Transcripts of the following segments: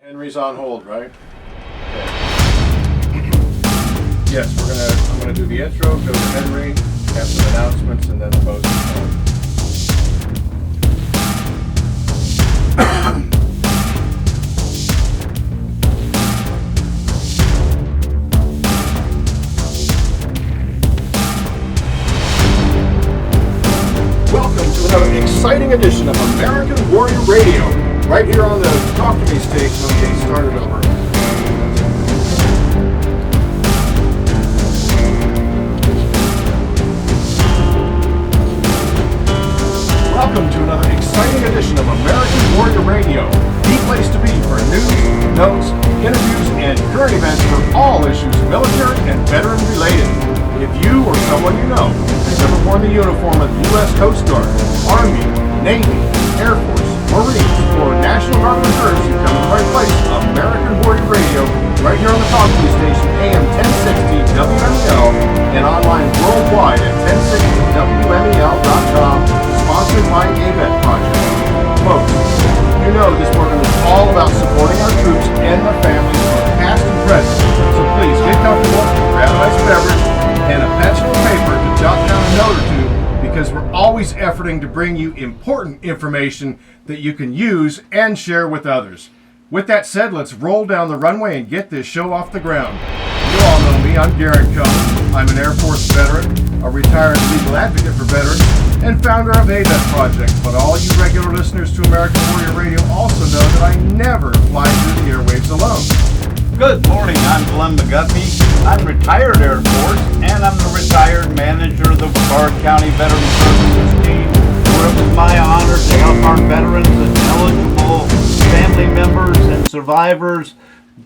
Henry's on hold, right? Okay. Yes, I'm gonna do the intro, go to Henry, have some announcements, and then the host. Welcome to another exciting edition of American Warrior Radio, right here on the Talk to Me station. Okay, started over. Welcome to another exciting edition of American Warrior Radio, the place to be for news, notes, interviews, and current events for all issues military and veteran related. If you or someone you know has ever worn the uniform of the U.S. Coast Guard, Army, Navy, Air Force, Marines, or National Guard Reserves, you've come to the right place. American Warrior Radio, right here on the Talk to Me station, AM 1060 WMEL, and online worldwide at 1060WMEL.com, sponsored by AVET Project. Folks, you know this program is all about supporting our troops and their families, both past and present. So please get comfortable, grab a nice beverage, and a pencil and paper to jot down a note or two, because we're always efforting to bring you important information that you can use and share with others. With that said, let's roll down the runway and get this show off the ground. You all know me, I'm Garrett Cohen. I'm an Air Force veteran, a retired legal advocate for veterans, and founder of AVET Project. But all you regular listeners to American Warrior Radio also know that I never fly through the airwaves alone. Good morning, I'm Glenn McGuffey. I'm retired Air Force, and I'm the retired manager of the Brevard County Veteran Services team, where it was my honor to help our veterans and eligible family members and survivors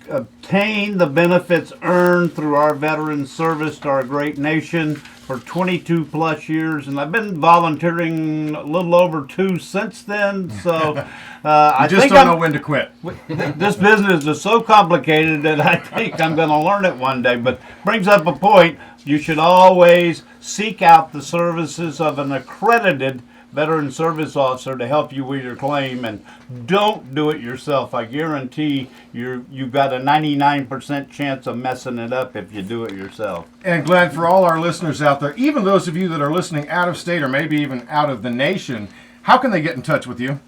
obtain the benefits earned through our veteran service to our great nation for 22 plus years, and I've been volunteering a little over 2 since then. So I just don't know when to quit. This business is so complicated that I think I'm going to learn it one day. But brings up a point: you should always seek out the services of an accredited veteran service officer to help you with your claim, and don't do it yourself. I guarantee you've got a 99% chance of messing it up if you do it yourself. And Glenn, for all our listeners out there, even those of you that are listening out of state or maybe even out of the nation, how can they get in touch with you?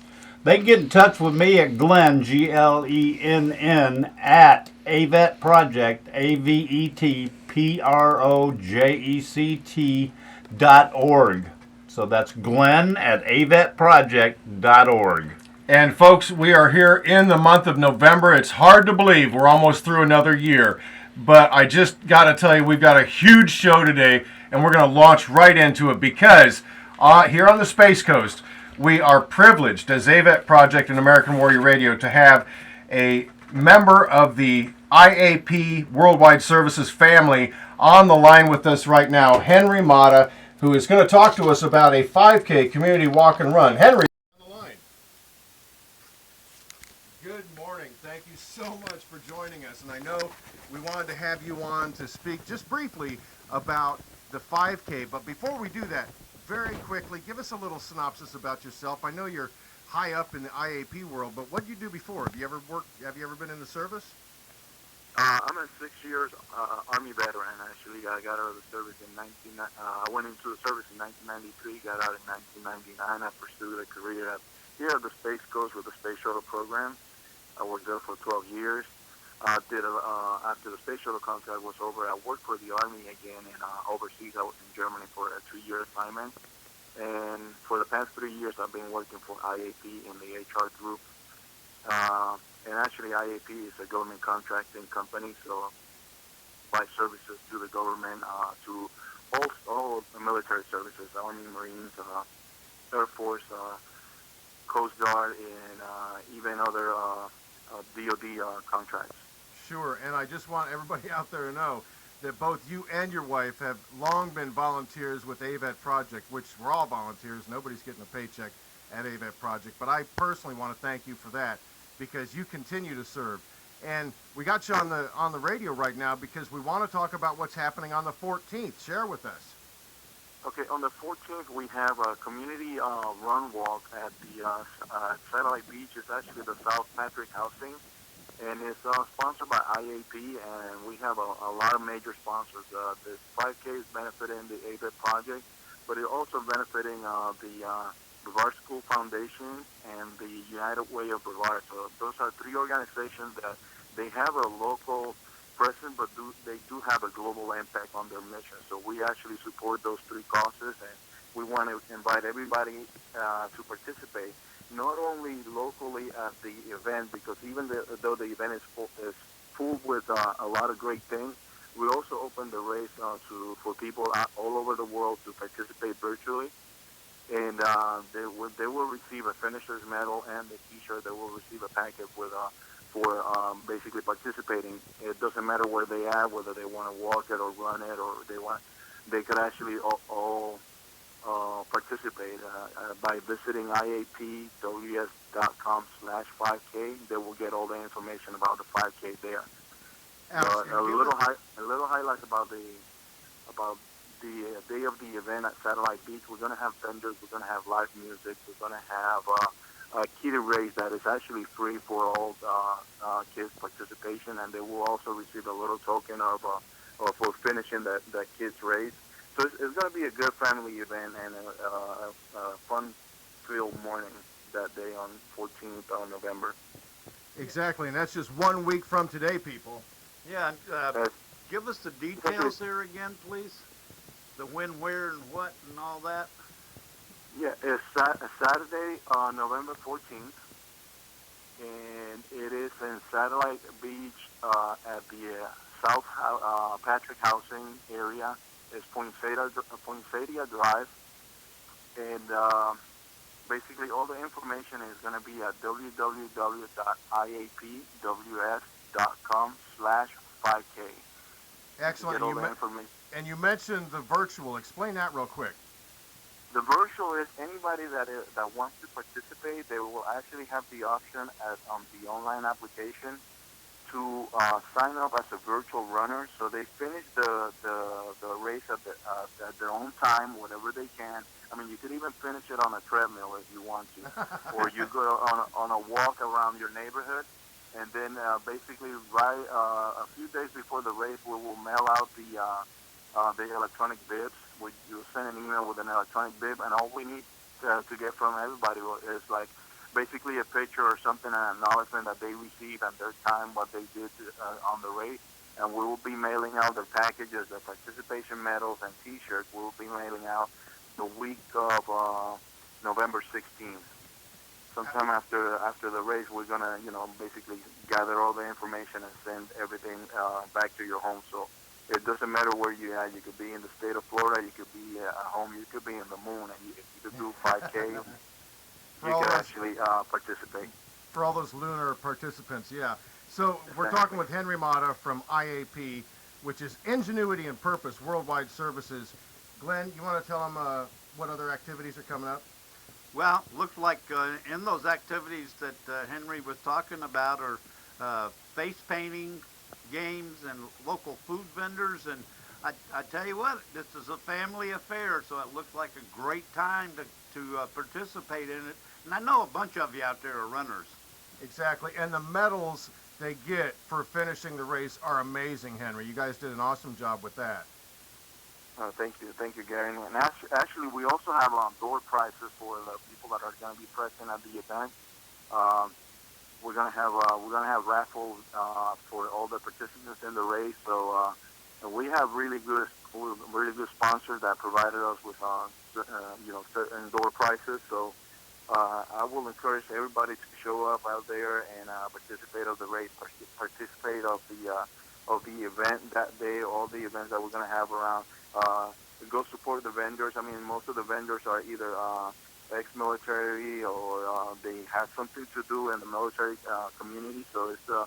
They can get in touch with me at Glenn, Glenn, at AVET Project, AVETPROJECT.org. So that's Glenn at AVETproject.org. And folks, we are here in the month of November. It's hard to believe we're almost through another year. But I just got to tell you, we've got a huge show today, and we're going to launch right into it because here on the Space Coast, we are privileged as AVET Project and American Warrior Radio to have a member of the IAP Worldwide Services family on the line with us right now, Henry Mata, who is going to talk to us about a 5K community walk and run. Henry, on the line. Good morning. Thank you so much for joining us. And I know we wanted to have you on to speak just briefly about the 5K. But before we do that, very quickly, give us a little synopsis about yourself. I know you're high up in the IAP world, but what did you do before? Have you ever been in the service? I'm a 6 years Army veteran. Actually, I got out of the service in I went into the service in 1993. Got out in 1999. I pursued a career here at the Space Coast with the Space Shuttle program. I worked there for 12 years. After the Space Shuttle contract was over, I worked for the Army again, and overseas I was in Germany for a 2-year assignment. And for the past 3 years, I've been working for IAP in the HR group. And actually, IAP is a government contracting company, so buy services to the government, to all the military services, Army, Marines, Air Force, Coast Guard, and even other DoD contracts. Sure, and I just want everybody out there to know that both you and your wife have long been volunteers with AVET Project, which we're all volunteers. Nobody's getting a paycheck at AVET Project, but I personally want to thank you for that, because you continue to serve. And we got you on the radio right now because we want to talk about what's happening on the 14th. Share with us. Okay, on the 14th, we have a community run walk at the Satellite Beach. It's actually the South Patrick Housing. and it's sponsored by IAP, and we have a lot of major sponsors. This 5K is benefiting the ABET project, but it's also benefiting the Brevard School Foundation and the United Way of Brevard. So those are three organizations that they have a local presence, but they do have a global impact on their mission. So we actually support those three causes, and we want to invite everybody to participate, not only locally at the event, because even though the event is full with a lot of great things, we also open the race for people all over the world to participate virtually, and they will receive a finisher's medal and the T-shirt. They will receive a packet with for basically participating. It doesn't matter where they are, whether they want to walk it or run it, or they could actually all participate by visiting iapws.com/5K. They will get all the information about the 5K there. A little highlights about the day of the event at Satellite Beach. We're going to have vendors. We're going to have live music. We're going to have a kiddie race that is actually free for all kids' participation, and they will also receive a little token for finishing that kids' race. So it's going to be a good family event and a fun-filled morning that day on 14th of November. Exactly, and that's just 1 week from today, people. Yeah, give us the details there again, please. The when, where, and what, and all that. Yeah, it's Saturday, November 14th, and it is in Satellite Beach at the South Patrick Housing area. It's Poinsettia Drive, and basically all the information is going to be at www.iapws.com/5K. Excellent. And you mentioned the virtual. Explain that real quick. The virtual is anybody that wants to participate. They will actually have the option on the online application to sign up as a virtual runner. So they finish the race at their own time, whatever they can. I mean, you could even finish it on a treadmill if you want to, or you go on a walk around your neighborhood. And then basically, a few days before the race, we will mail out the electronic bibs. You'll send an email with an electronic bib, and all we need to get from everybody is like basically a picture or something, an acknowledgement that they received at their time, what they did on the race. And we will be mailing out their packages, their participation medals, and T-shirts. We will be mailing out the week of November 16th. Sometime after the race, we're gonna basically gather all the information and send everything back to your home. So it doesn't matter where you are. You could be in the state of Florida. You could be at home. You could be in the moon. And you could do 5K. You could actually participate. For all those lunar participants, yeah. So we're talking with Henry Mata from IAP, which is Ingenuity and Purpose Worldwide Services. Glenn, you want to tell them what other activities are coming up? Well, looks like in those activities that Henry was talking about are face painting, games, and local food vendors. And I tell you what, this is a family affair, so it looks like a great time to participate in it. And I know a bunch of you out there are runners. Exactly, and the medals they get for finishing the race are amazing, Henry. You guys did an awesome job with that. Thank you, Gary. And actually, we also have door prizes for the people that are going to be present at the event. We're going to have raffles for all the participants in the race. So and we have really good sponsors that provided us with certain door prizes. So I will encourage everybody to show up out there and participate of the race, participate of the event that day, all the events that we're going to have around. Go support the vendors. I mean, most of the vendors are either ex-military or they have something to do in the military community. So it's going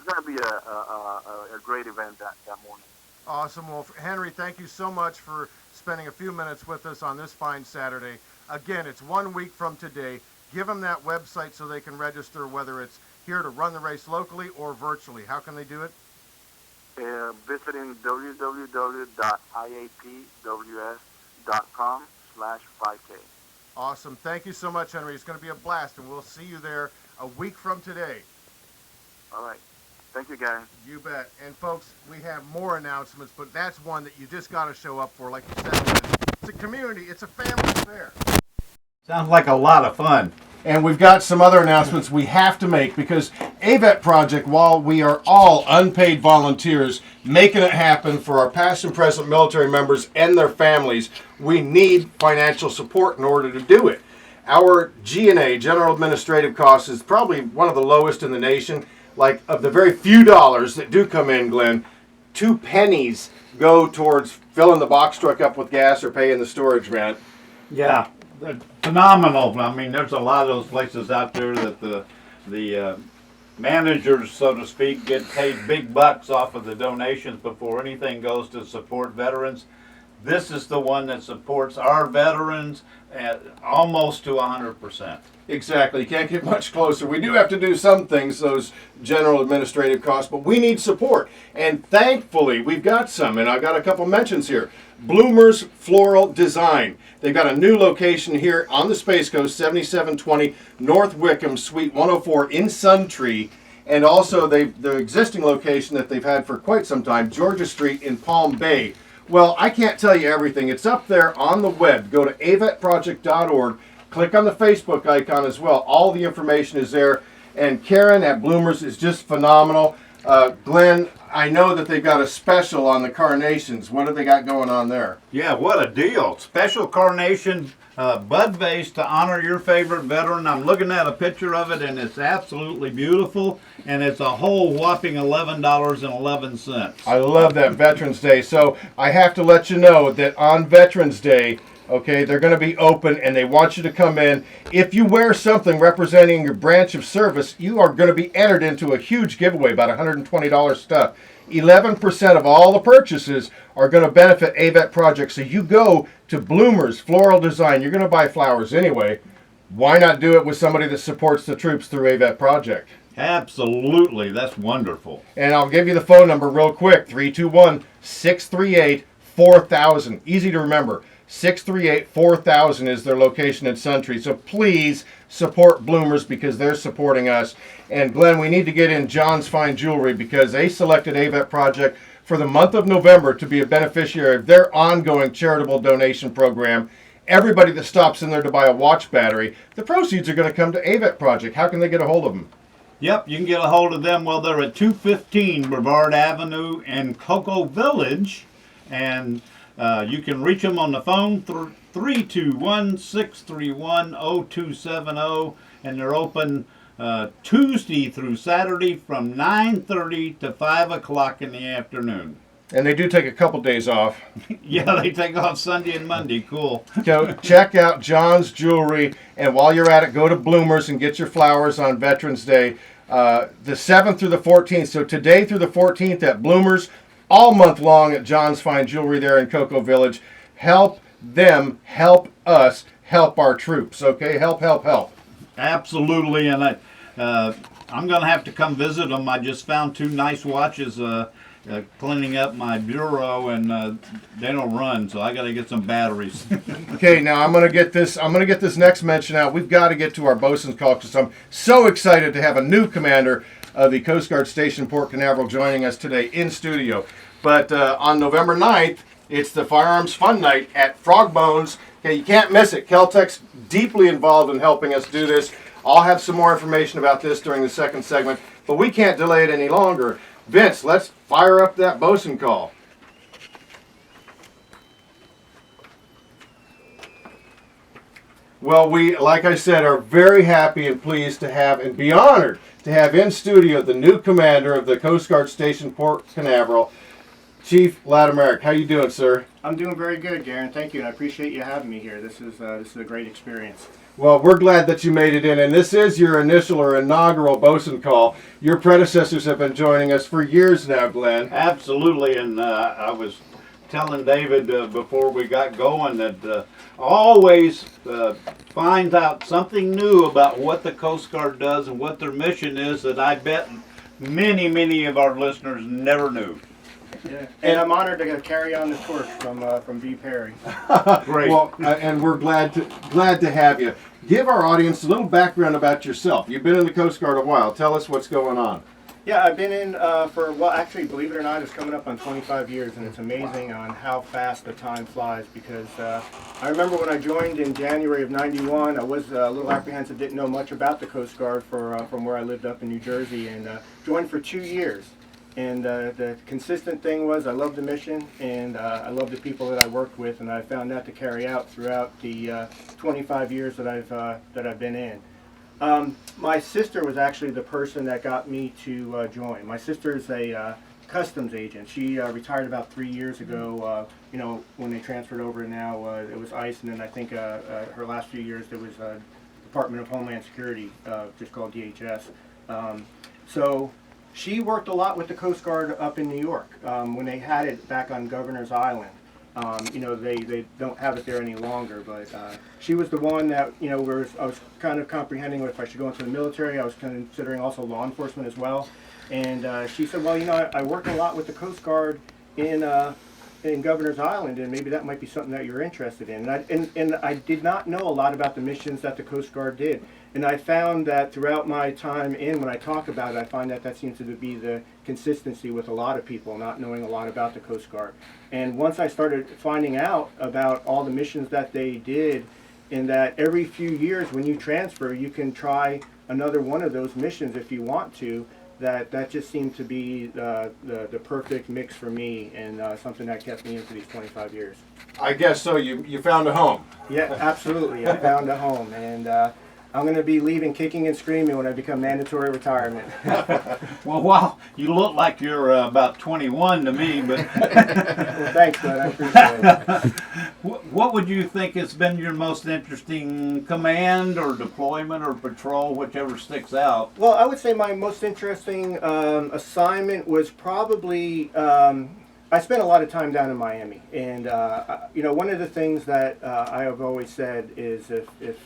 to be a great event that morning. Awesome. Well, Henry, thank you so much for spending a few minutes with us on this fine Saturday. Again, it's 1 week from today. Give them that website so they can register, whether it's here to run the race locally or virtually. How can they do it? Visiting www.iapws.com/5K. Awesome. Thank you so much, Henry. It's going to be a blast, and we'll see you there a week from today. All right. Thank you, guys. You bet. And folks, we have more announcements, but that's one that you just got to show up for. Like you said, it's a community, it's a family affair. Sounds like a lot of fun. And we've got some other announcements we have to make because AVET Project, while we are all unpaid volunteers making it happen for our past and present military members and their families, we need financial support in order to do it. Our G&A, General Administrative Costs, is probably one of the lowest in the nation. Like, of the very few dollars that do come in, Glenn, 2 pennies go towards filling the box truck up with gas or paying the storage rent. Yeah, they're phenomenal. I mean, there's a lot of those places out there that the managers, so to speak, get paid big bucks off of the donations before anything goes to support veterans. This is the one that supports our veterans at almost to 100%. Exactly. You can't get much closer. We do have to do some things, those general administrative costs, but we need support. And thankfully, we've got some, and I've got a couple mentions here. Bloomers Floral Design. They've got a new location here on the Space Coast, 7720 North Wickham, Suite 104 in Suntree. And also the existing location that they've had for quite some time, Georgia Street in Palm Bay. Well, I can't tell you everything. It's up there on the web. Go to avetproject.org. Click on the Facebook icon as well. All the information is there. And Karen at Bloomers is just phenomenal. Glenn, I know that they've got a special on the carnations. What have they got going on there? Yeah, what a deal. Special carnation bud vase to honor your favorite veteran. I'm looking at a picture of it, and it's absolutely beautiful. And it's a whole whopping $11.11. I love that Veterans Day. So I have to let you know that on Veterans Day, okay, they're going to be open and they want you to come in. If you wear something representing your branch of service, you are going to be entered into a huge giveaway, about $120 stuff. 11% of all the purchases are going to benefit AVET Project. So you go to Bloomers Floral Design. You're going to buy flowers anyway. Why not do it with somebody that supports the troops through AVET Project? Absolutely. That's wonderful. And I'll give you the phone number real quick, 321-638-4000. Easy to remember. 638-4000 is their location in Suntree. So please support Bloomers because they're supporting us. And Glenn, we need to get in John's Fine Jewelry because they selected AVET Project for the month of November to be a beneficiary of their ongoing charitable donation program. Everybody that stops in there to buy a watch battery, the proceeds are going to come to AVET Project. How can they get a hold of them? Yep, you can get a hold of them. Well, they're at 215 Brevard Avenue in Cocoa Village. And you can reach them on the phone, 321-631-0270. And they're open Tuesday through Saturday from 9:30 to 5 o'clock in the afternoon. And they do take a couple days off. Yeah, they take off Sunday and Monday. Cool. So check out John's Jewelry. And while you're at it, go to Bloomers and get your flowers on Veterans Day. The 7th through the 14th. So today through the 14th at Bloomers. All month long at John's Fine Jewelry there in Cocoa Village. Help them, help us, help our troops. Okay, help, help, help. Absolutely, and I'm going to have to come visit them. I just found 2 nice watches cleaning up my bureau, and they don't run, so I got to get some batteries. Okay, now I'm going to get this next mention out. We've got to get to our bosun's call because I'm so excited to have a new commander of the Coast Guard Station Port Canaveral joining us today in studio. But on November 9th, it's the Firearms Fun Night at Frog Bones. Okay, you can't miss it. Kel-Tech's deeply involved in helping us do this. I'll have some more information about this during the second segment, but we can't delay it any longer. Vince, let's fire up that bosun call. Well, we, like I said, are very happy and pleased to have and be honored to have in studio the new commander of the Coast Guard Station Port Canaveral, Chief Latimer. How you doing, sir? I'm doing very good, Darren. Thank you, and I appreciate you having me here. This is a great experience. Well, we're glad that you made it in, and this is your initial or inaugural bosun call. Your predecessors have been joining us for years now, Glenn. Absolutely, and I was telling David before we got going that always finds out something new about what the Coast Guard does and what their mission is that I bet many of our listeners never knew. Yeah. And I'm honored to carry on the torch from B. Perry. Great. Well, and we're glad to have you. Give our audience a little background about yourself. You've been in the Coast Guard a while. Tell us what's going on. Yeah, I've been in actually, believe it or not, it's coming up on 25 years, and it's amazing on how fast the time flies, because I remember when I joined in January of '91, I was a little apprehensive, didn't know much about the Coast Guard from where I lived up in New Jersey, and joined for 2 years. And the consistent thing was I loved the mission, and I loved the people that I worked with, and I found that to carry out throughout the 25 years that I've been in. My sister was actually the person that got me to join. My sister's a customs agent. She retired about 3 years ago. When they transferred over now, it was ICE, and then I think her last few years there was Department of Homeland Security, just called DHS. So she worked a lot with the Coast Guard up in New York when they had it back on Governor's Island. They don't have it there any longer, but she was the one that, I was kind of comprehending if I should go into the military. I was considering also law enforcement as well. And she said, well, I work a lot with the Coast Guard in Governor's Island, and maybe that might be something that you're interested in. And I did not know a lot about the missions that the Coast Guard did. And I found that throughout my time when I talk about it, I find that seems to be the consistency with a lot of people not knowing a lot about the Coast Guard. And once I started finding out about all the missions that they did, and that every few years when you transfer, you can try another one of those missions if you want to, that just seemed to be the perfect mix for me, and something that kept me in for these 25 years. I guess so. You found a home. Yeah, absolutely. I found a home, and I'm going to be leaving kicking and screaming when I become mandatory retirement. Well, wow, you look like you're about 21 to me, but Well, thanks, bud. I appreciate it. what would you think has been your most interesting command or deployment or patrol, whichever sticks out? Well, I would say my most interesting assignment was probably I spent a lot of time down in Miami, and one of the things that I have always said is if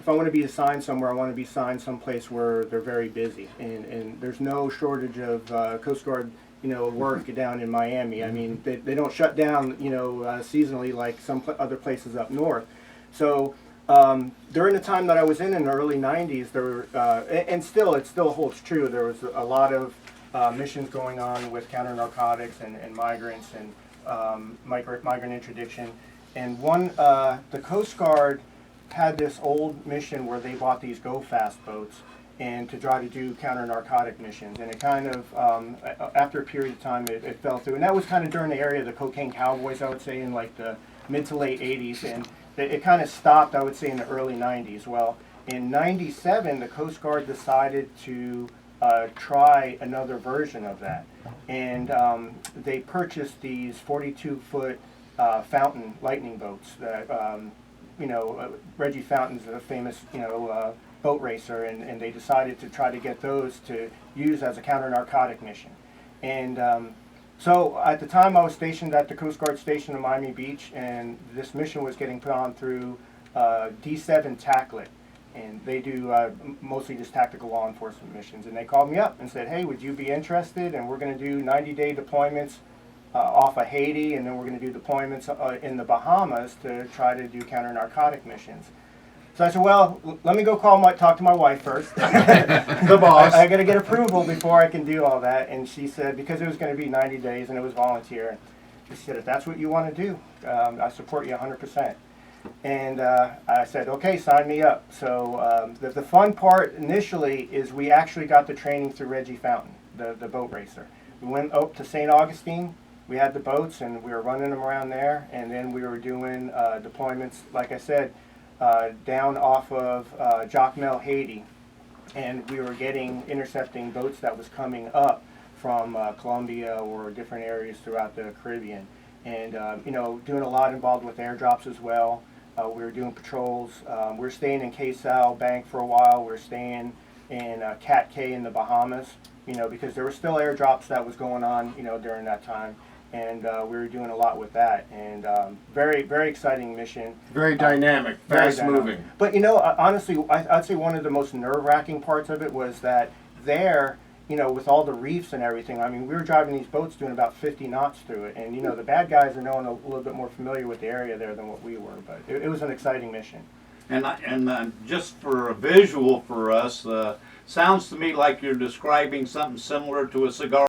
I want to be assigned somewhere, I want to be assigned someplace where they're very busy, and there's no shortage of Coast Guard work down in Miami. I mean, they don't shut down seasonally like some other places up north. So during the time that I was in the early '90s, there were and it still holds true. There was a lot of missions going on with counter narcotics and migrants and migrant interdiction. And the Coast Guard had this old mission where they bought these Go Fast boats and to try to do counter narcotic missions, and it kind of after a period of time it fell through, and that was kind of during the area of the cocaine cowboys, I would say, in like the mid to late '80s, and it kind of stopped, I would say, in the early '90s. Well, in '97 the Coast Guard decided to try another version of that, and they purchased these 42-foot fountain lightning boats that Reggie Fountain's a famous, boat racer, and they decided to try to get those to use as a counter-narcotic mission. And so at the time I was stationed at the Coast Guard station in Miami Beach, and this mission was getting put on through D7 TACLIT, and they do mostly just tactical law enforcement missions. And they called me up and said, hey, would you be interested? And we're going to do 90-day deployments off of Haiti, and then we're going to do deployments in the Bahamas to try to do counter-narcotic missions. So I said, well, let me go talk to my wife first. The boss. I got to get approval before I can do all that. And she said, because it was going to be 90 days and it was volunteer, she said, if that's what you want to do, I support you 100%. And I said, okay, sign me up. So the fun part initially is we actually got the training through Reggie Fountain, the boat racer. We went up to St. Augustine. We had the boats, and we were running them around there, and then we were doing deployments, like I said, down off of Jacmel, Haiti, and we were intercepting boats that was coming up from Colombia or different areas throughout the Caribbean, and doing a lot involved with airdrops as well. We were doing patrols. We were staying in Cay-Sal Bank for a while. We were staying in Cat Cay in the Bahamas, because there were still airdrops that was going on, during that time. And we were doing a lot with that, and very, very exciting mission. Very dynamic, fast moving. But honestly, I'd say one of the most nerve-wracking parts of it was that there, with all the reefs and everything, I mean, we were driving these boats doing about 50 knots through it, and the bad guys are known a little bit more familiar with the area there than what we were, but it was an exciting mission. And just for a visual for us, Sounds to me like you're describing something similar to a cigar